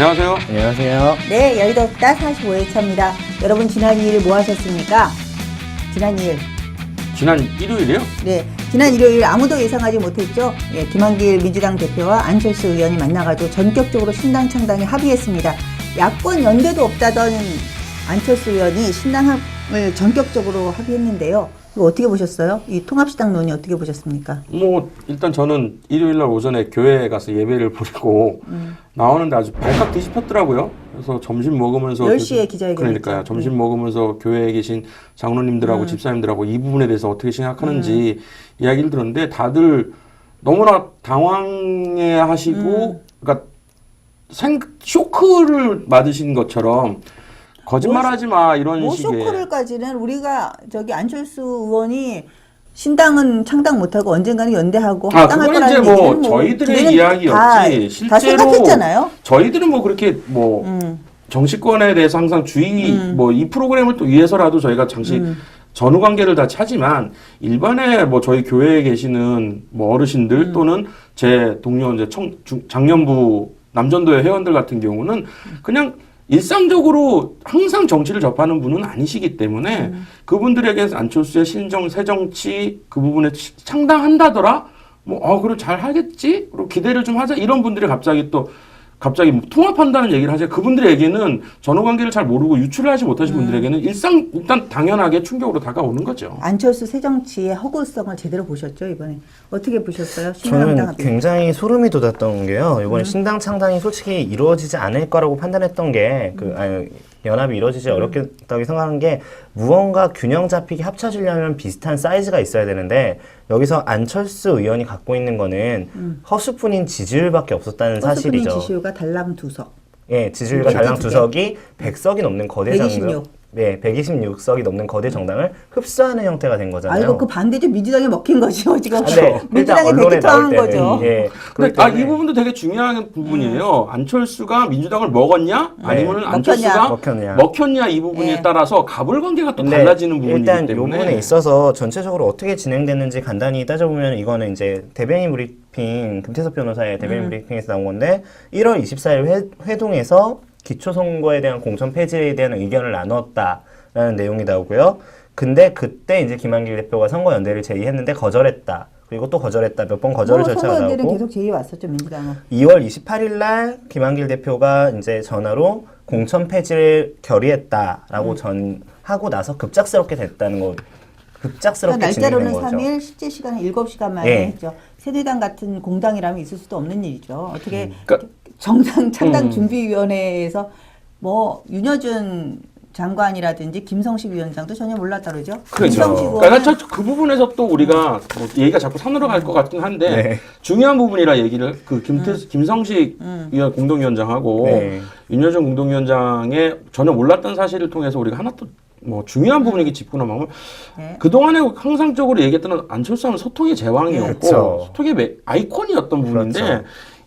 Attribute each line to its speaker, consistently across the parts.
Speaker 1: 안녕하세요.
Speaker 2: 안녕하세요.
Speaker 3: 네, 여의도 없다 45회차입니다. 여러분 지난 2일 뭐 하셨습니까? 지난 2일.
Speaker 1: 지난 일요일이요?
Speaker 3: 네, 지난 일요일 아무도 예상하지 못했죠. 예, 김한길 민주당 대표와 안철수 의원이 만나가지고 전격적으로 신당 창당에 합의했습니다. 야권 연대도 없다던 안철수 의원이 신당을 전격적으로 합의했는데요. 이거 어떻게 보셨어요? 이 통합시당 논의 어떻게 보셨습니까?
Speaker 1: 일단 저는 일요일날 오전에 교회에 가서 예배를 보리고 나오는데 아주 발칵 뒤집혔더라고요. 그래서 점심 먹으면서
Speaker 3: 10시에 기자회견
Speaker 1: 그러니까요. 점심 먹으면서 교회에 계신 장로님들하고 집사님들하고 이 부분에 대해서 어떻게 생각하는지 이야기를 들었는데 다들 너무나 당황해 하시고 그러니까 쇼크를 맞으신 것처럼 거짓말하지 마 이런 식의
Speaker 3: 쇼크를까지는 우리가 안철수 의원이 신당은 창당 못하고 언젠가는 연대하고 합당할
Speaker 1: 그건
Speaker 3: 거라는
Speaker 1: 이제
Speaker 3: 얘기는
Speaker 1: 저희들의 이야기였지 실제로
Speaker 3: 다 생각했잖아요.
Speaker 1: 저희들은 그렇게 정치권에 대해서 항상 주의 이 프로그램을 또 위해서라도 저희가 잠시 전후 관계를 다 차지만 일반의 저희 교회에 계시는 어르신들 또는 제 동료 이제 장년부 남전도회 회원들 같은 경우는 그냥 일상적으로 항상 정치를 접하는 분은 아니시기 때문에 그분들에게 안철수의 신정, 새정치 그 부분에 창당한다더라? 그럼 잘 하겠지? 그리고 기대를 좀 하자. 이런 분들이 갑자기 통합한다는 얘기를 하세요. 그분들에게는 전후 관계를 잘 모르고 유출을 하지 못하신 분들에게는 일단 당연하게 충격으로 다가오는 거죠.
Speaker 3: 안철수 새정치의 허구성을 제대로 보셨죠, 이번에? 어떻게 보셨어요?
Speaker 2: 저는 굉장히 소름이 돋았던 게요. 이번에 신당 창당이 솔직히 이루어지지 않을 거라고 판단했던 게 연합이 이루어지지 어렵겠다고 생각하는 게 무언가 균형 잡히게 합쳐지려면 비슷한 사이즈가 있어야 되는데 여기서 안철수 의원이 갖고 있는 거는 허수뿐인 지지율밖에 없었다는 사실이죠.
Speaker 3: 허수뿐인 지지율과 달랑 2석.
Speaker 2: 예, 지지율과 달랑 2석이 100석이 넘는 거대
Speaker 3: 126.
Speaker 2: 네, 126석이 넘는 거대 정당을 흡수하는 형태가 된 거잖아요.
Speaker 3: 이거 그 반대죠. 민주당이 먹힌 거죠. 지금
Speaker 2: 네,
Speaker 3: 민주당이 대기통한 거죠.
Speaker 2: 예.
Speaker 1: 근데 이 부분도 되게 중요한 부분이에요. 안철수가 민주당을 먹었냐? 아니면 안철수가 먹혔냐? 이 부분에 따라서 가불관계가 또 달라지는 부분이기 때문에
Speaker 2: 일단 이 부분에 있어서 전체적으로 어떻게 진행됐는지 간단히 따져보면 이거는 이제 대변인 브리핑 김태섭 변호사의 대변인 브리핑에서 나온 건데 1월 24일 회동에서 기초선거에 대한 공천 폐지에 대한 의견을 나눴다라는 내용이 나오고요. 근데 그때 이제 김한길 대표가 선거연대를 제의했는데 거절했다. 그리고 또 거절했다. 몇 번 거절 절차가 나오고.
Speaker 3: 선거연대는 계속 제의 왔었죠, 민주당은.
Speaker 2: 2월 28일 날 김한길 대표가 이제 전화로 공천 폐지를 결의했다라고 전하고 나서 급작스럽게 됐다는 거. 급작스럽게 진행된 거죠.
Speaker 3: 날짜로는 3일, 실제 시간은 7시간 만에 했죠. 새누리당 같은 공당이라면 있을 수도 없는 일이죠. 어떻게 정당 창당 준비위원회에서 윤여준 장관이라든지 김성식 위원장도 전혀 몰랐다 그러죠.
Speaker 1: 그렇죠. 그 부분에서 또 우리가 얘기가 자꾸 산으로 갈 것 같긴 한데 중요한 부분이라 얘기를 김성식 위원 공동위원장하고 윤여준 공동위원장의 전혀 몰랐던 사실을 통해서 우리가 하나 또 중요한 부분이기 짚고 넘어가면 그동안에 항상적으로 얘기했던 안철수 하면 소통의 제왕이었고 소통의 아이콘이었던 부분인데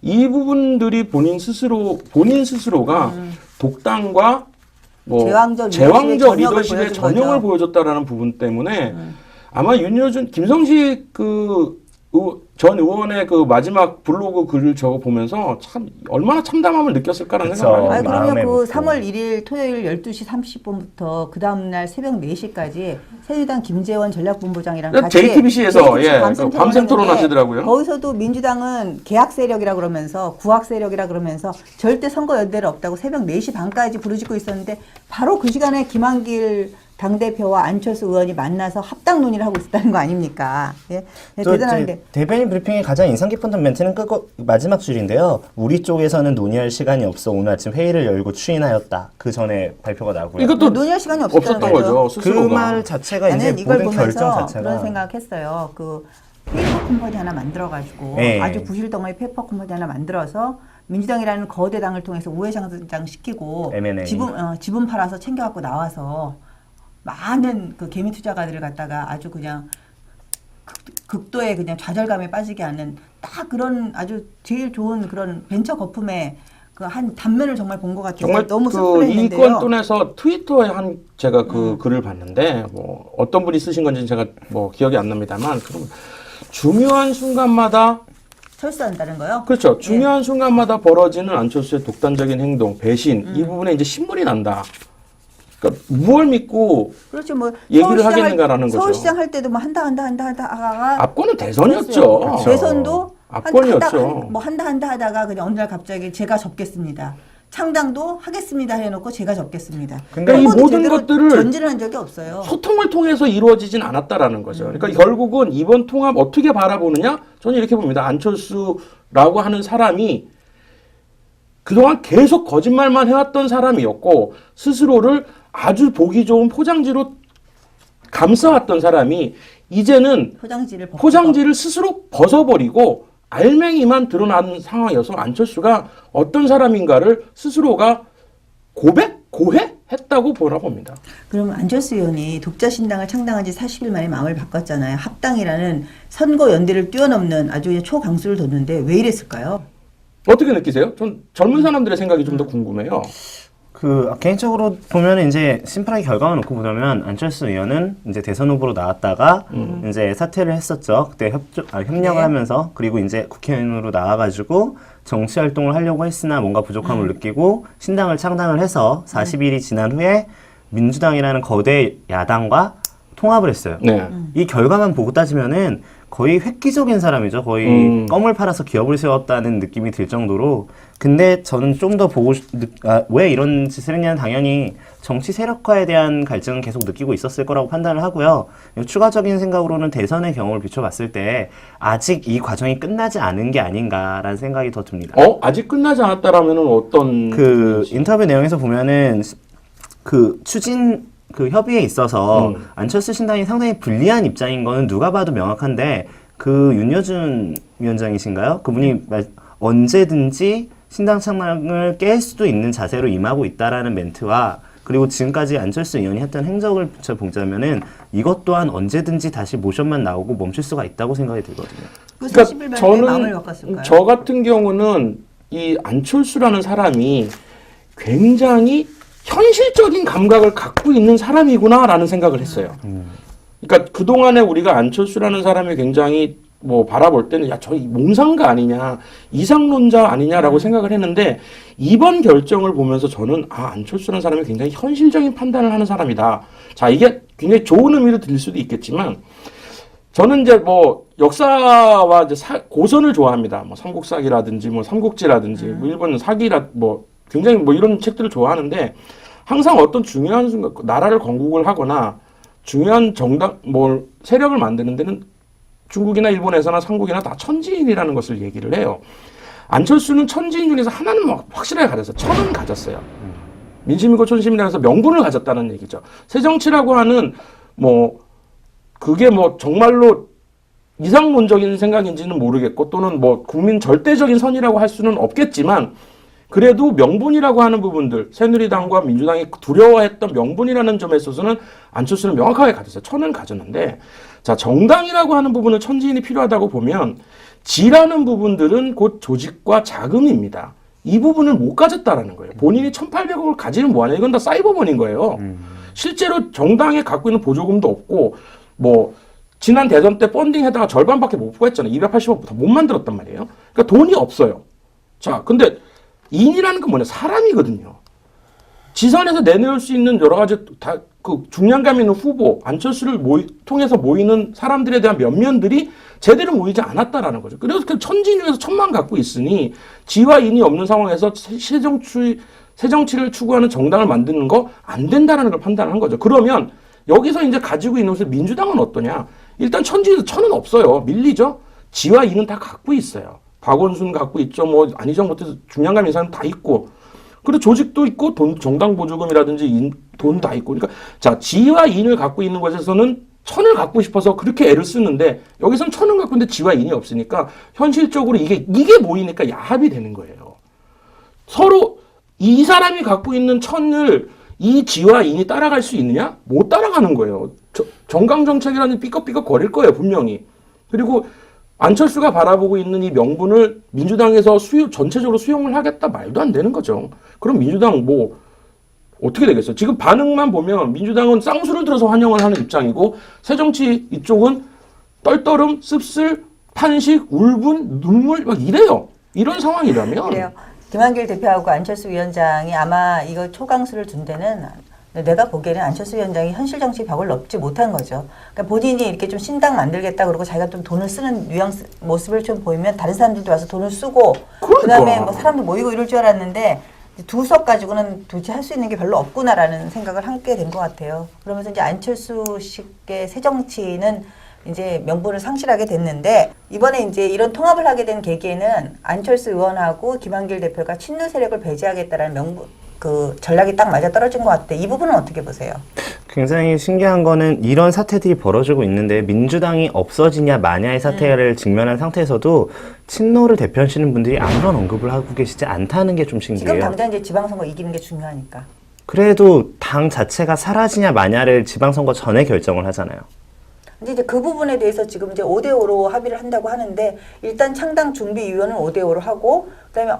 Speaker 1: 이 부분들이 본인 스스로가 독단과 제왕적 리더십의 전형을 보여줬다라는 부분 때문에 아마 김성식 전 의원의 마지막 블로그 글을 적어 보면서 참 얼마나 참담함을 느꼈을까라는 생각을 많이 해요.
Speaker 3: 그러면 3월 1일 토요일 12시 30분부터 그 다음날 새벽 4시까지 새누리당 김재원 전략본부장이랑 같이
Speaker 1: JTBC에서 밤샘 토론하시더라고요.
Speaker 3: 거기서도 민주당은 계약 세력이라 그러면서 구악 세력이라 그러면서 절대 선거 연대를 없다고 새벽 4시 반까지 부르짖고 있었는데 바로 그 시간에 김한길 당대표와 안철수 의원이 만나서 합당 논의를 하고 있었다는 거 아닙니까? 대단한데.
Speaker 2: 대변인 브리핑의 가장 인상 깊었던 멘트는 마지막 줄인데요. 우리 쪽에서는 논의할 시간이 없어 오늘 아침 회의를 열고 추인하였다. 그 전에 발표가 나고요.
Speaker 3: 이것도 논의할 시간이 없었던
Speaker 1: 거죠.
Speaker 2: 그 말 자체가 이제
Speaker 3: 이걸
Speaker 2: 모든 결정 자체가
Speaker 3: 그런 생각했어요. 페이퍼 컴퍼니 하나 만들어가지고 아주 부실덩어리 페이퍼 컴퍼니 하나 만들어서 민주당이라는 거대 당을 통해서 우회장장 시키고 지분 팔아서 챙겨갖고 나와서 많은 개미 투자가들을 갖다가 아주 그냥 극도의 그냥 좌절감에 빠지게 하는 딱 그런 아주 제일 좋은 그런 벤처 거품의 한 단면을 정말 본 것 같아서
Speaker 1: 정말
Speaker 3: 너무 슬프했는데요.
Speaker 1: 인권돈에서 트위터에 제가 글을 봤는데 어떤 분이 쓰신 건지 제가 기억이 안 납니다만 중요한 순간마다
Speaker 3: 철수한다는 거요?
Speaker 1: 그렇죠. 중요한 순간마다 벌어지는 안철수의 독단적인 행동, 배신 이 부분에 이제 신물이 난다. 그러니까 무엇을 믿고
Speaker 3: 그렇죠. 뭐
Speaker 1: 얘기를 하겠는가라는 거죠.
Speaker 3: 서울시장 할 때도 뭐 한다
Speaker 1: 압권은 대선이었죠.
Speaker 3: 그렇죠. 대선도
Speaker 1: 압권이었죠.
Speaker 3: 한다 하다가 그냥 어느 날 갑자기 제가 접겠습니다. 창당도 하겠습니다 해놓고 제가 접겠습니다.
Speaker 1: 그러니까 이 모든 것들을
Speaker 3: 전제를 한 적이 없어요.
Speaker 1: 소통을 통해서 이루어지진 않았다라는 거죠. 그러니까 결국은 이번 통합 어떻게 바라보느냐? 저는 이렇게 봅니다. 안철수라고 하는 사람이 그동안 계속 거짓말만 해왔던 사람이었고 스스로를 아주 보기 좋은 포장지로 감싸왔던 사람이 이제는 포장지를 스스로 벗어버리고 알맹이만 드러난 상황이어서 안철수가 어떤 사람인가를 스스로가 고해했다고 봅니다.
Speaker 3: 그러면 안철수 의원이 독자신당을 창당한 지 40일 만에 마음을 바꿨잖아요. 합당이라는 선거 연대를 뛰어넘는 아주 초강수를 뒀는데 왜 이랬을까요?
Speaker 1: 어떻게 느끼세요? 전 젊은 사람들의 생각이 좀 더 궁금해요.
Speaker 2: 개인적으로 보면 이제 심플하게 결과만 놓고 보자면 안철수 의원은 이제 대선 후보로 나왔다가 이제 사퇴를 했었죠. 그때 협력을 하면서 그리고 이제 국회의원으로 나와가지고 정치 활동을 하려고 했으나 뭔가 부족함을 느끼고 신당을 창당을 해서 40일이 지난 후에 민주당이라는 거대 야당과 통합을 했어요.
Speaker 1: 네.
Speaker 2: 이 결과만 보고 따지면은 거의 획기적인 사람이죠. 거의 껌을 팔아서 기업을 세웠다는 느낌이 들 정도로. 근데 저는 좀 더 왜 이런 짓을 했냐는 당연히 정치 세력화에 대한 갈증은 계속 느끼고 있었을 거라고 판단을 하고요. 추가적인 생각으로는 대선의 경우를 비춰봤을 때 아직 이 과정이 끝나지 않은 게 아닌가라는 생각이 더 듭니다.
Speaker 1: 아직 끝나지 않았다라면 어떤
Speaker 2: 인터뷰 내용에서 보면은 협의에 있어서 안철수 신당이 상당히 불리한 입장인 거는 누가 봐도 명확한데 윤여준 위원장이신가요? 그분이 언제든지 신당 창당을 깰 수도 있는 자세로 임하고 있다라는 멘트와 그리고 지금까지 안철수 의원이 했던 행적을 비춰보자면은 이것 또한 언제든지 다시 모션만 나오고 멈출 수가 있다고 생각이 들거든요.
Speaker 3: 그러니까 저는
Speaker 1: 저 같은 경우는 이 안철수라는 사람이 굉장히 현실적인 감각을 갖고 있는 사람이구나라는 생각을 했어요. 그러니까 그동안에 우리가 안철수라는 사람이 굉장히 바라볼 때는 저 몽상가 아니냐, 이상론자 아니냐라고 생각을 했는데 이번 결정을 보면서 저는 안철수라는 사람이 굉장히 현실적인 판단을 하는 사람이다. 자, 이게 굉장히 좋은 의미로 들릴 수도 있겠지만 저는 이제 역사와 이제 고전을 좋아합니다. 삼국사기라든지 삼국지라든지 일본 사기라 굉장히 이런 책들을 좋아하는데 항상 어떤 중요한 순간 나라를 건국을 하거나 중요한 정당 세력을 만드는 데는 중국이나 일본에서나 삼국이나 다 천지인이라는 것을 얘기를 해요. 안철수는 천지인 중에서 하나는 확실하게 가졌어요. 천은 가졌어요. 민심이고 촌심이라 해서 명분을 가졌다는 얘기죠. 새정치라고 하는 그게 정말로 이상론적인 생각인지는 모르겠고 또는 국민 절대적인 선이라고 할 수는 없겠지만 그래도 명분이라고 하는 부분들, 새누리당과 민주당이 두려워했던 명분이라는 점에 있어서는 안철수는 명확하게 가졌어요. 천은 가졌는데, 자, 정당이라고 하는 부분은 천지인이 필요하다고 보면, 지라는 부분들은 곧 조직과 자금입니다. 이 부분을 못 가졌다라는 거예요. 본인이 1,800억을 가지는 뭐하냐. 이건 다 사이버머니인 거예요. 실제로 정당에 갖고 있는 보조금도 없고, 지난 대선 때 펀딩에다가 절반밖에 못 구했잖아요. 280억 다 못 만들었단 말이에요. 그러니까 돈이 없어요. 자, 근데 인이라는 건 뭐냐? 사람이거든요. 지선에서 내놓을 수 있는 여러 가지 중량감 있는 후보, 안철수를 통해서 모이는 사람들에 대한 면면들이 제대로 모이지 않았다라는 거죠. 그래서 천지 중에서 천만 갖고 있으니 지와 인이 없는 상황에서 새정치를 추구하는 정당을 만드는 거 안 된다라는 걸 판단한 거죠. 그러면 여기서 이제 가지고 있는 것을 민주당은 어떠냐? 일단 천은 없어요. 밀리죠? 지와 인은 다 갖고 있어요. 박원순 갖고 있죠. 안희정 못해서 중량감 있는 사람 다 있고. 그리고 조직도 있고 정당 보조금이라든지 돈 다 있고. 그러니까 자, 지와 인을 갖고 있는 것에서는 천을 갖고 싶어서 그렇게 애를 쓰는데 여기서는 천은 갖고 있는데 지와 인이 없으니까 현실적으로 이게 모이니까 야합이 되는 거예요. 서로 이 사람이 갖고 있는 천을 이 지와 인이 따라갈 수 있느냐? 못 따라가는 거예요. 정강정책이라는 삐걱삐걱 거릴 거예요, 분명히. 그리고 안철수가 바라보고 있는 이 명분을 민주당에서 전체적으로 수용을 하겠다 말도 안 되는 거죠. 그럼 민주당 어떻게 되겠어요? 지금 반응만 보면 민주당은 쌍수를 들어서 환영을 하는 입장이고 새정치 이쪽은 떨떠름, 씁쓸, 탄식, 울분, 눈물 막 이래요. 이런 상황이라면
Speaker 3: 그래요. 김한길 대표하고 안철수 위원장이 아마 이거 초강수를 둔 데는 내가 보기에는 안철수 위원장이 현실 정치 벽을 넘지 못한 거죠. 그러니까 본인이 이렇게 좀 신당 만들겠다 그러고 자기가 좀 돈을 쓰는 뉘앙스 모습을 좀 보이면 다른 사람들도 와서 돈을 쓰고 그다음에 뭐 사람들 모이고 이럴 줄 알았는데 두 석 가지고는 도대체 할 수 있는 게 별로 없구나라는 생각을 하게 된 것 같아요. 그러면서 이제 안철수식의 새 정치는 이제 명분을 상실하게 됐는데 이번에 이제 이런 통합을 하게 된 계기에는 안철수 의원하고 김한길 대표가 친노 세력을 배제하겠다라는 명분 그 전략이 딱 맞아 떨어진 것 같아요. 이 부분은 어떻게 보세요?
Speaker 2: 굉장히 신기한 거는 이런 사태들이 벌어지고 있는데 민주당이 없어지냐 마냐의 사태를 직면한 상태에서도 친노를 대표하시는 분들이 아무런 언급을 하고 계시지 않다는 게 좀 신기해요.
Speaker 3: 지금 당장 이제 지방선거 이기는 게 중요하니까.
Speaker 2: 그래도 당 자체가 사라지냐 마냐를 지방선거 전에 결정을 하잖아요.
Speaker 3: 근데 이제 그 부분에 대해서 지금 이제 5대5로 합의를 한다고 하는데 일단 창당 준비위원은 5대5로 하고 그다음에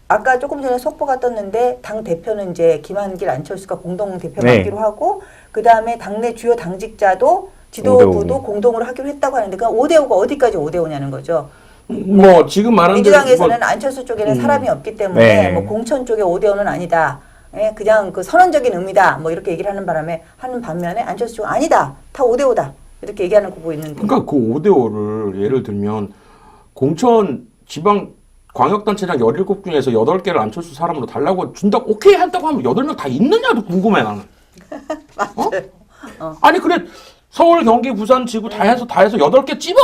Speaker 3: 아까 조금 전에 속보가 떴는데 당 대표는 이제 김한길, 안철수가 공동 대표 맡기로 하고 그 다음에 당내 주요 당직자도 지도부도 공동으로 하기로 했다고 하는데 그 5대5가 어디까지 5대5냐는 거죠.
Speaker 1: 뭐 지금 말한
Speaker 3: 민주당에서는 안철수 쪽에는 사람이 없기 때문에 뭐 공천 쪽에 5대5는 아니다. 예, 그냥 그 선언적인 의미다. 뭐 이렇게 얘기를 하는 하는 반면에 안철수 쪽은 아니다. 다 5대5다. 이렇게 얘기하는 거 보고 있는데.
Speaker 1: 그러니까 그 5대5를 예를 들면 공천 지방 광역단체장 17 중에서 8개를 안철수 사람으로 달라고 준다고 오케이 한다고 하면 8명 다 있느냐도 궁금해 나는. 아니 그래 서울, 경기, 부산, 지구 다 해서 8개 찝어.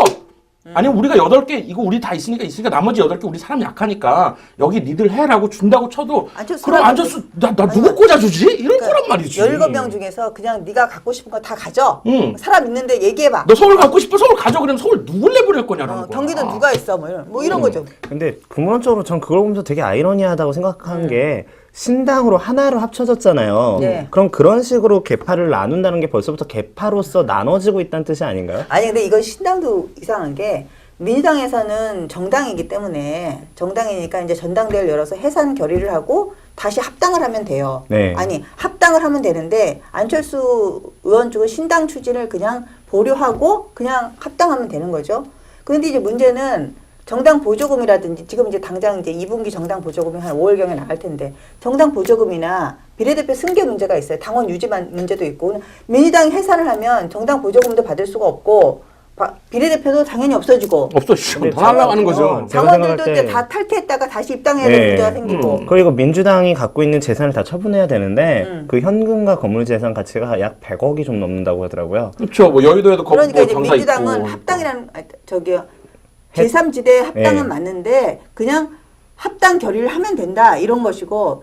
Speaker 1: 아니면 우리가 8개 이거 우리 다 있으니까 나머지 8개 우리 사람 약하니까 여기 니들 해라고 준다고 쳐도 그럼 안철수 나 누구 꽂아주지? 이럴
Speaker 3: 그러니까
Speaker 1: 거란 말이지.
Speaker 3: 17명 중에서 그냥 네가 갖고 싶은 거 다 가져. 사람 있는데 얘기해봐.
Speaker 1: 너 서울 갖고 싶어 서울 가져. 그러면 서울 누굴 내보낼 거냐라는 거야.
Speaker 3: 경기도 누가 있어 뭐 이런 거죠.
Speaker 2: 근데 근본적으로 전 그걸 보면서 되게 아이러니하다고 생각하는 게 신당으로 하나로 합쳐졌잖아요.
Speaker 3: 네.
Speaker 2: 그럼 그런 식으로 계파를 나눈다는 게 벌써부터 계파로서 나눠지고 있다는 뜻이 아닌가요?
Speaker 3: 아니 근데 이건 신당도 이상한 게 민주당에서는 정당이기 때문에 정당이니까 이제 전당대회를 열어서 해산 결의를 하고 다시 합당을 하면 돼요.
Speaker 2: 네.
Speaker 3: 아니 합당을 하면 되는데 안철수 의원 쪽은 신당 추진을 그냥 보류하고 그냥 합당하면 되는 거죠. 그런데 이제 문제는 정당 보조금이라든지 지금 이제 당장 이제 2분기 정당 보조금이 한 5월경에 나갈 텐데 정당 보조금이나 비례대표 승계 문제가 있어요. 당원 유지 문제도 있고 민주당이 해산을 하면 정당 보조금도 받을 수가 없고 비례대표도 당연히 없어지고
Speaker 1: 다 날아가는 거죠.
Speaker 3: 당원들도 이제 다 탈퇴했다가 다시 입당해야 될 문제가 생기고
Speaker 2: 그리고 민주당이 갖고 있는 재산을 다 처분해야 되는데 그 현금과 건물 재산 가치가 약 100억이 좀 넘는다고 하더라고요.
Speaker 1: 그렇죠. 뭐 여의도에도
Speaker 3: 그러니까 이제
Speaker 1: 장사
Speaker 3: 민주당은
Speaker 1: 있고.
Speaker 3: 합당이라는 제3지대 합당은 맞는데 그냥 합당 결의를 하면 된다 이런 것이고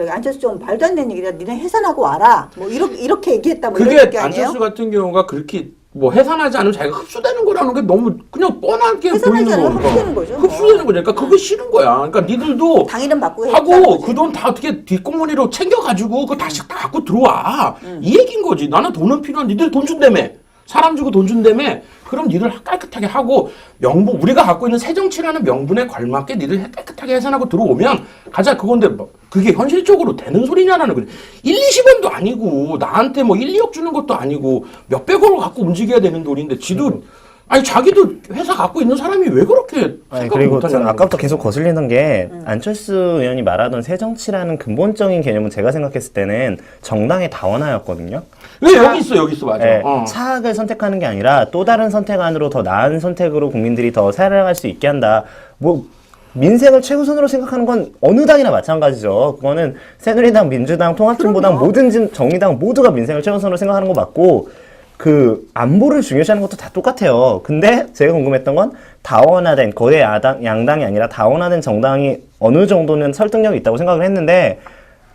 Speaker 3: 안철수 쪽은 말도 안 되는 얘기다. 니네 해산하고 와라. 뭐 이렇게 얘기했다. 뭐 이런
Speaker 1: 그게
Speaker 3: 얘기 아니에요?
Speaker 1: 안철수 같은 경우가 그렇게 뭐 해산하지 않으면 자기가 흡수되는 거라는 게 너무 그냥 뻔하게 보이는
Speaker 3: 해산하지 않으면
Speaker 1: 거니까.
Speaker 3: 흡수되는 거죠.
Speaker 1: 흡수되는 거죠. 그러니까 그게 싫은 거야. 그러니까 니들도
Speaker 3: 당 이름 바꾸고
Speaker 1: 하고 그 돈 다 어떻게 뒷공무니로 챙겨가지고 그거 다시 다 갖고 들어와. 이 얘기인 거지. 나는 돈은 필요한 니들 돈 준다며. 사람 주고 돈 준다며. 그럼 니들 깨끗하게 하고 명분 우리가 갖고 있는 새정치라는 명분에 걸맞게 니들 깨끗하게 해산하고 들어오면 가자 그건데 뭐 그게 현실적으로 되는 소리냐라는 거지. 1, 20원도 아니고 나한테 뭐 1, 2억 주는 것도 아니고 몇백억을 갖고 움직여야 되는 돈인데 지도 아니 자기도 회사 갖고 있는 사람이 왜 그렇게 생각을
Speaker 2: 그리고
Speaker 1: 못하냐는
Speaker 2: 아까부터 계속 거슬리는 게 안철수 의원이 말하던 새정치라는 근본적인 개념은 제가 생각했을 때는 정당의 다원화였거든요.
Speaker 1: 왜 여기 있어 맞아.
Speaker 2: 네, 차악을 선택하는 게 아니라 또 다른 선택 안으로 더 나은 선택으로 국민들이 더 살아갈 수 있게 한다. 뭐 민생을 최우선으로 생각하는 건 어느 당이나 마찬가지죠. 그거는 새누리당, 민주당, 통합진보당, 모든 정의당 모두가 민생을 최우선으로 생각하는 거 맞고 그 안보를 중요시하는 것도 다 똑같아요. 근데 제가 궁금했던 건 다원화된 거대 양당이 아니라 다원화된 정당이 어느 정도는 설득력이 있다고 생각을 했는데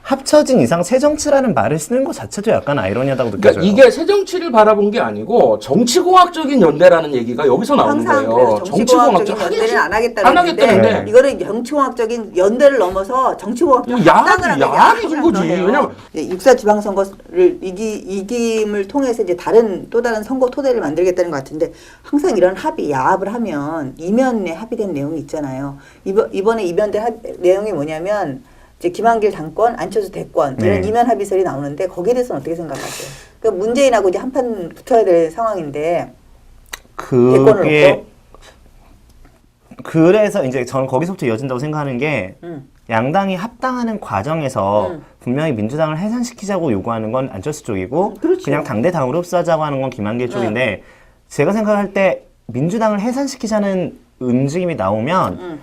Speaker 2: 합쳐진 이상 새정치라는 말을 쓰는 것 자체도 약간 아이러니하다고 느껴져요.
Speaker 1: 그러니까 이게 새정치를 바라본 게 아니고 정치공학적인 연대라는 얘기가 여기서 나오는 거예요.
Speaker 3: 정치공학적인 연대는 안 하겠다는데 이거는 정치공학적인 연대를 넘어서 정치공학적인 합당을 하는
Speaker 1: 야합인 거지. 왜냐면
Speaker 3: 6.4 지방선거를 이김을 통해서 이제 또 다른 선거 토대를 만들겠다는 것 같은데 항상 이런 야합을 하면 이면에 합의된 내용이 있잖아요. 이번에 이면된 내용이 뭐냐면 이제 김한길 당권, 안철수 대권 이런 이면 합의설이 나오는데 거기에 대해서는 어떻게 생각하세요? 그러니까 문재인하고 이제 한판 붙어야 될 상황인데 대권을 놓고
Speaker 2: 그래서 이제 저는 거기서부터 이어진다고 생각하는 게 양당이 합당하는 과정에서 분명히 민주당을 해산시키자고 요구하는 건 안철수 쪽이고
Speaker 3: 그렇죠.
Speaker 2: 그냥 당대 당으로 흡수하자고 하는 건 김한길 쪽인데 제가 생각할 때 민주당을 해산시키자는 움직임이 나오면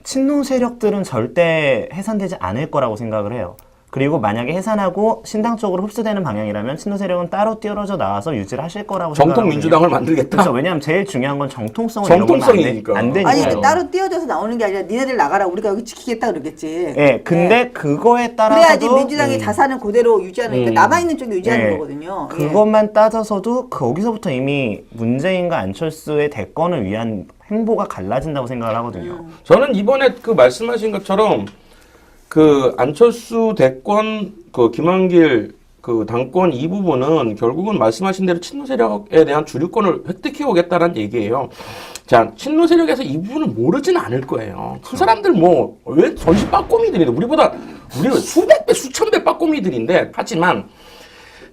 Speaker 2: 친노 세력들은 절대 해산되지 않을 거라고 생각을 해요. 그리고 만약에 해산하고 신당 쪽으로 흡수되는 방향이라면 친노 세력은 따로 뛰어져 나와서 유지를 하실 거라고
Speaker 1: 정통
Speaker 2: 생각하거든요.
Speaker 1: 민주당을 만들겠다.
Speaker 2: 그렇죠. 왜냐하면 제일 중요한 건 정통성은
Speaker 1: 정통성이니까.
Speaker 2: 안 되니까요.
Speaker 3: 아니 따로 띄어져서 나오는 게 아니라 니네들 나가라 우리가 여기 지키겠다 그러겠지.
Speaker 2: 예, 근데 그거에 따라서도
Speaker 3: 그래야지 민주당의 자산은 그대로 유지하는 그러니까 남아있는 쪽이 유지하는 거거든요.
Speaker 2: 그것만 따져서도 거기서부터 이미 문재인과 안철수의 대권을 위한 행보가 갈라진다고 생각을 하거든요.
Speaker 1: 저는 이번에 그 말씀하신 것처럼 그 안철수 대권 그 김한길 그 당권 이 부분은 결국은 말씀하신 대로 친노 세력에 대한 주류권을 획득해 오겠다는 얘기예요. 자, 친노 세력에서 이 부분을 모르지는 않을 거예요. 그 사람들 뭐 왜 전시 빠꼬미들인데 우리보다 수백 배 수천 배 빠꼬미들인데 하지만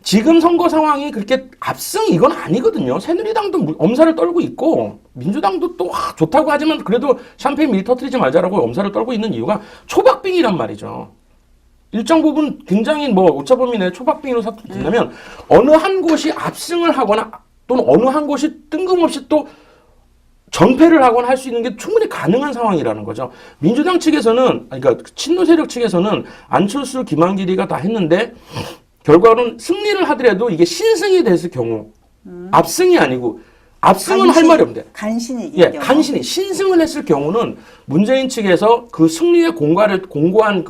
Speaker 1: 지금 선거 상황이 그렇게 압승 이건 아니거든요. 새누리당도 엄살을 떨고 있고 민주당도 또 좋다고 하지만 그래도 샴페인 밀 터뜨리지 말자라고 엄살을 떨고 있는 이유가 초박빙이란 말이죠. 일정 부분 굉장히 뭐 오차범위 내 초박빙으로 사투린다면 어느 한 곳이 압승을 하거나 또는 어느 한 곳이 뜬금없이 또 전패를 하거나 할 수 있는 게 충분히 가능한 상황이라는 거죠. 민주당 측에서는 그러니까 친노 세력 측에서는 안철수, 김한길이가 다 했는데 결과는 승리를 하더라도 이게 신승이 됐을 경우 압승이 아니고 압승은 할 말이 없는데
Speaker 3: 간신히
Speaker 1: 예, 간신히 신승을 했을 경우는 문재인 측에서 그 승리의 공고한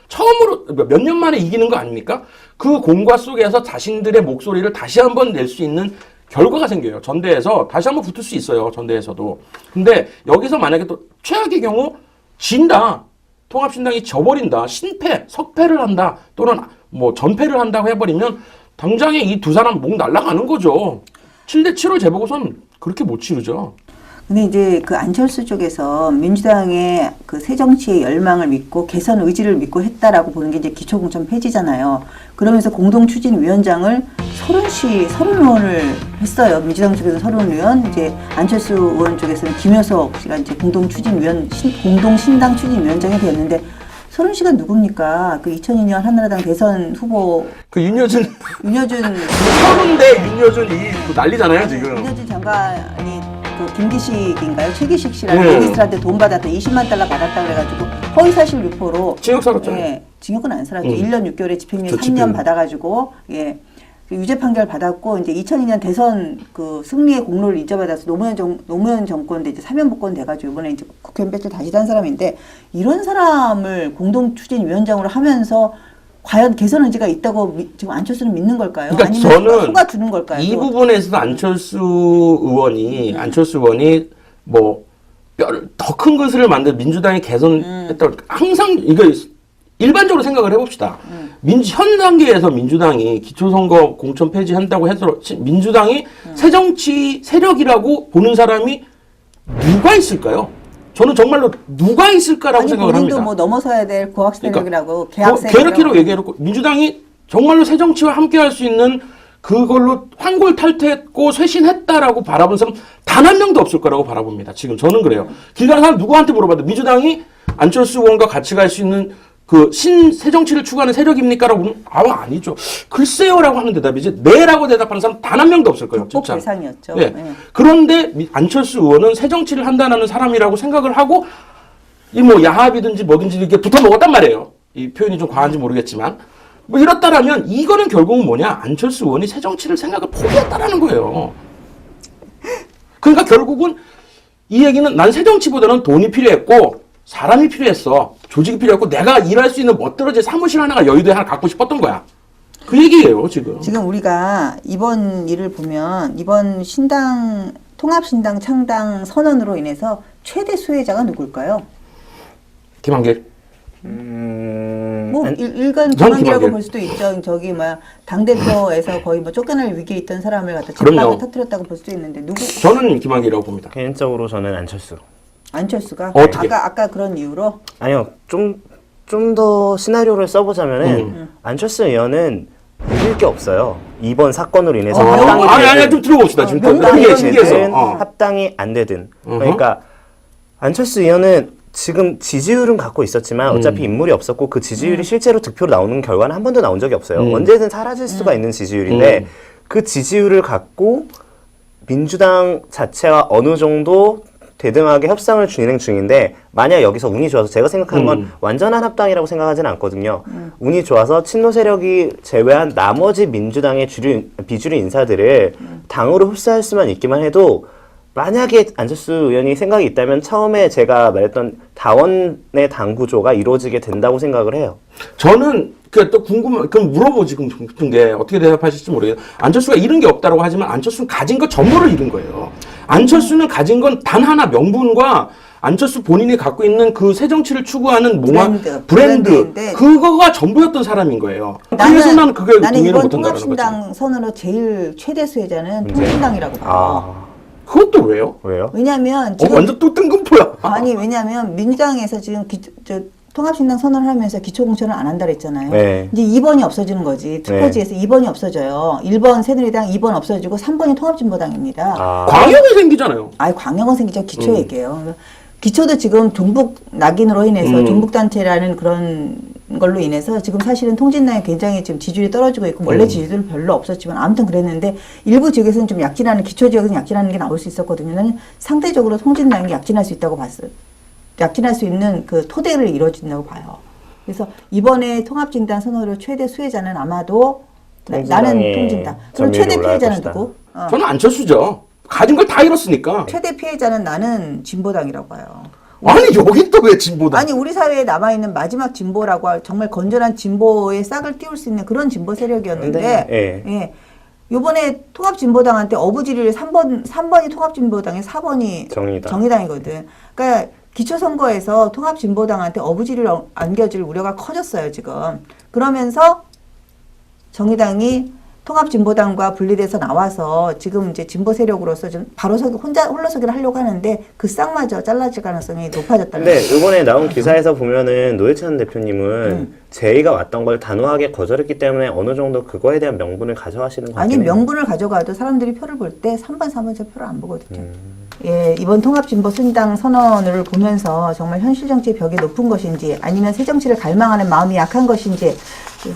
Speaker 1: 처음으로 몇 년 만에 이기는 거 아닙니까? 그 공과 속에서 자신들의 목소리를 다시 한번 낼 수 있는 결과가 생겨요. 전대에서 다시 한번 붙을 수 있어요. 전대에서도. 근데 여기서 만약에 또 최악의 경우 진다. 통합신당이 져버린다. 신패, 석패를 한다. 또는 뭐 전패를 한다고 해버리면 당장에 이 두 사람 목 날아가는 거죠. 7대7로 재보고선 그렇게 못 치르죠.
Speaker 3: 근데 이제 그 안철수 쪽에서 민주당의 그 새정치의 열망을 믿고 개선 의지를 믿고 했다라고 보는 게 이제 기초공천 폐지잖아요. 그러면서 공동추진위원장을 30의원을 했어요. 민주당 쪽에서는 30의원, 이제 안철수 의원 쪽에서는 김효석 씨가 이제 공동신당 추진위원장이 되었는데 30씨가 누굽니까? 그 2002년 한나라당 대선 후보
Speaker 1: 그 윤여준
Speaker 3: 서른대
Speaker 1: 윤여준이 난리잖아요 지금.
Speaker 3: 윤여준 장관이 그 김기식인가요? 최기식 씨라는 에디스한테 돈 받았다 20만 달러 받았다 그래가지고 허위사실 유포로
Speaker 1: 징역 살았잖아요.
Speaker 3: 예, 징역은 안 살았죠. 1년 6개월에 집행유예 3년 받아가지고 예. 그 유죄 판결 받았고 이제 2002년 대선 그 승리의 공로를 인정받아서 노무현 정권 때 이제 사면복권 돼가지고 이번에 이제 국회의원 배출 다시 단 사람인데 이런 사람을 공동추진위원장으로 하면서 과연 개선 의지가 있다고 지금 안철수는 믿는 걸까요?
Speaker 1: 그러니까
Speaker 3: 아니면
Speaker 1: 저는
Speaker 3: 속아주는 걸까요?
Speaker 1: 이 부분에서도 안철수 의원이 뭐 더 큰 것을 만들 민주당이 개선했다고 항상 이거 일반적으로 생각을 해봅시다. 현 단계에서 민주당이 기초선거 공천 폐지한다고 해서 민주당이 새정치 세력이라고 보는 사람이 누가 있을까요? 저는 정말로 누가 있을까라고 생각을 합니다.
Speaker 3: 본인도 뭐 넘어서야 될 고학 세력이라고
Speaker 1: 계획기로 얘기해놓고 민주당이 정말로 새정치와 함께할 수 있는 그걸로 환골탈퇴했고 쇄신했다라고 바라본 사람 단 한 명도 없을 거라고 바라봅니다. 지금 저는 그래요. 길 가는 사람 누구한테 물어봐도 민주당이 안철수 의원과 같이 갈 수 있는 그 새정치를 추구하는 세력입니까? 라고 보면 아니죠. 글쎄요라고 하는 대답이지 네라고 대답하는 사람 단 한 명도 없을 거예요. 진짜.
Speaker 3: 대상이었죠.
Speaker 1: 네. 네. 그런데 안철수 의원은 새정치를 한다는 사람이라고 생각을 하고 이 뭐 야합이든지 뭐든지 이렇게 붙어 먹었단 말이에요. 이 표현이 좀 과한지 모르겠지만 뭐 이렇다라면 이거는 결국은 뭐냐? 안철수 의원이 새정치를 생각을 포기했다라는 거예요. 그러니까 결국은 이 얘기는 난 새정치보다는 돈이 필요했고 사람이 필요했어. 조직이 필요했고 내가 일할 수 있는 멋들어진 사무실 하나가 여의도에 하나 갖고 싶었던 거야. 그 얘기예요, 지금.
Speaker 3: 지금 우리가 이번 일을 보면 이번 통합신당 창당 선언으로 인해서 최대 수혜자가 누굴까요?
Speaker 1: 김한길.
Speaker 3: 뭐 일간 김한길이라고 볼 수도 있죠. 저기 당대표에서 거의 뭐 쫓겨날 위기에 있던 사람을 갖다 집밥에 터뜨렸다고 볼 수도 있는데 누구?
Speaker 1: 저는 김한길이라고 봅니다.
Speaker 2: 개인적으로 저는 안철수.
Speaker 3: 안철수가?
Speaker 1: 어떻게?
Speaker 3: 아까 그런 이유로?
Speaker 2: 아니요. 좀 더 시나리오를 써보자면은 안철수 의원은 이길 게 없어요. 이번 사건으로 인해서
Speaker 1: 아니 좀 들어봅시다. 지금
Speaker 2: 합당이 안 되든 그러니까 안철수 의원은 지금 지지율은 갖고 있었지만 어차피 인물이 없었고 그 지지율이 실제로 득표로 나오는 결과는 한 번도 나온 적이 없어요. 언제든 사라질 수가 있는 지지율인데 그 지지율을 갖고 민주당 자체와 어느 정도 대등하게 협상을 진행 중인데 만약 여기서 운이 좋아서 제가 생각하는 건 완전한 합당이라고 생각하지는 않거든요. 운이 좋아서 친노 세력이 제외한 나머지 민주당의 비주류 인사들을 당으로 흡수할 수만 있기만 해도 만약에 안철수 의원이 생각이 있다면 처음에 제가 말했던 다원의 당 구조가 이루어지게 된다고 생각을 해요.
Speaker 1: 저는 또 그럼 물어보고 싶은 게 어떻게 대답하실지 모르겠어요. 안철수가 잃은 게 없다고 하지만 안철수는 가진 것 전부를 잃은 거예요. 안철수는 가진 건 단 하나 명분과 안철수 본인이 갖고 있는 그 새 정치를 추구하는 브랜드 그거가 전부였던 사람인 거예요. 그래서 나는 그게
Speaker 3: 나는
Speaker 1: 동의를
Speaker 3: 이번
Speaker 1: 못한다는 거지.
Speaker 3: 통합신당 선언으로 제일 최대 수혜자는 통신당이라고 봐요.
Speaker 1: 그것도 왜요?
Speaker 3: 왜냐하면 지금
Speaker 1: 완전 또 뜬금포야.
Speaker 3: 아니 왜냐하면 민주당에서 지금 통합신당 선언을 하면서 기초공천을 안 한다 그랬잖아요.
Speaker 2: 네.
Speaker 3: 이제 2번이 없어지는 거지. 특허지에서 2번이 없어져요. 1번 새누리당, 2번 없어지고 3번이 통합진보당입니다.
Speaker 1: 광역이 생기잖아요.
Speaker 3: 아니 광역은 생기죠. 기초 얘기예요. 기초도 지금 종북 낙인으로 인해서 종북단체라는 그런 걸로 인해서 지금 사실은 통진당이 굉장히 지금 지지율이 떨어지고 있고 원래 지지율은 별로 없었지만 아무튼 그랬는데 일부 지역에서는 좀 약진하는 기초 지역에서는 약진하는 게 나올 수 있었거든요. 나는 상대적으로 통진당이 약진할 수 있다고 봤어요. 약진할 수 있는 그 토대를 이루어진다고 봐요. 그래서 이번에 통합진당 선언으로 최대 수혜자는 아마도 나는 통진당. 그럼 최대 피해자는 누구?
Speaker 1: 저는 안철수죠. 가진 걸 다 잃었으니까.
Speaker 3: 최대 피해자는 나는 진보당이라고 봐요.
Speaker 1: 아니 여긴 또 왜 진보당?
Speaker 3: 아니 우리 사회에 남아있는 마지막 진보라고 할 정말 건전한 진보의 싹을 띄울 수 있는 그런 진보 세력이었는데 예. 요번에 통합진보당한테 어부지리를 3번이 통합진보당에 4번이 정의당이거든. 그러니까 기초선거에서 통합진보당한테 어부지리를 안겨줄 우려가 커졌어요 지금. 그러면서 정의당이 통합진보당과 분리돼서 나와서 지금 이제 진보 세력으로서 좀 바로 홀로서기를 하려고 하는데 그 싹마저 잘라질 가능성이 높아졌다는
Speaker 2: 네, 이번에 나온 기사에서 보면은 노회찬 대표님은 제의가 왔던 걸 단호하게 거절했기 때문에 어느 정도 그거에 대한 명분을 가져가시는 것 같아요.
Speaker 3: 아니 명분을 가져가도 사람들이 표를 볼 때 3번, 4번째 표를 안 보거든요. 예, 이번 통합진보신당 선언을 보면서 정말 현실 정치의 벽이 높은 것인지 아니면 새 정치를 갈망하는 마음이 약한 것인지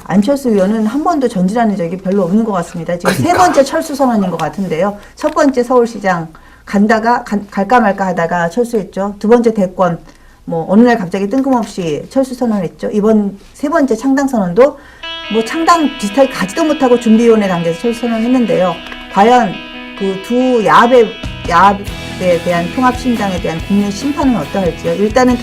Speaker 3: 안철수 의원은 한 번도 전진하는 적이 별로 없는 것 같습니다. 지금 세 번째 철수 선언인 것 같은데요. 첫 번째 서울시장 갈까 말까 하다가 철수했죠. 두 번째 대권 뭐 어느 날 갑자기 뜬금없이 철수 선언했죠. 이번 세 번째 창당 선언도 뭐 창당 비슷하게 가지도 못하고 준비위원회 단계에서 철수 선언했는데요. 과연 그 두 야합에 대한 통합신당에 대한 국민 심판은 어떠할지요. 일단은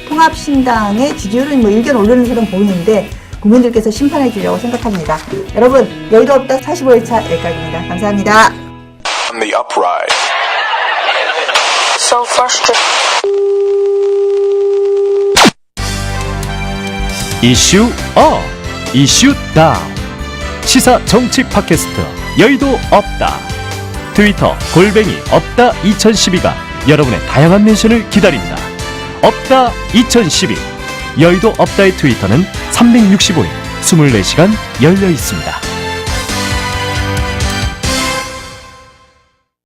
Speaker 3: 통합신당의 지지율은 뭐 일견 오르는 사람 보이는데 국민들께서 심판해 주려고 생각합니다. 여러분 여의도 없다 45일차 여기까지입니다. 감사합니다.
Speaker 4: On the uprise.
Speaker 5: So frustrated.
Speaker 6: 이슈 업, 이슈 다운. 시사 정치 팟캐스트 여의도 없다. 트위터 @없다 2012가 여러분의 다양한 멘션을 기다립니다. 없다 2012. 여의도 없다의 트위터는 365일 24시간 열려 있습니다.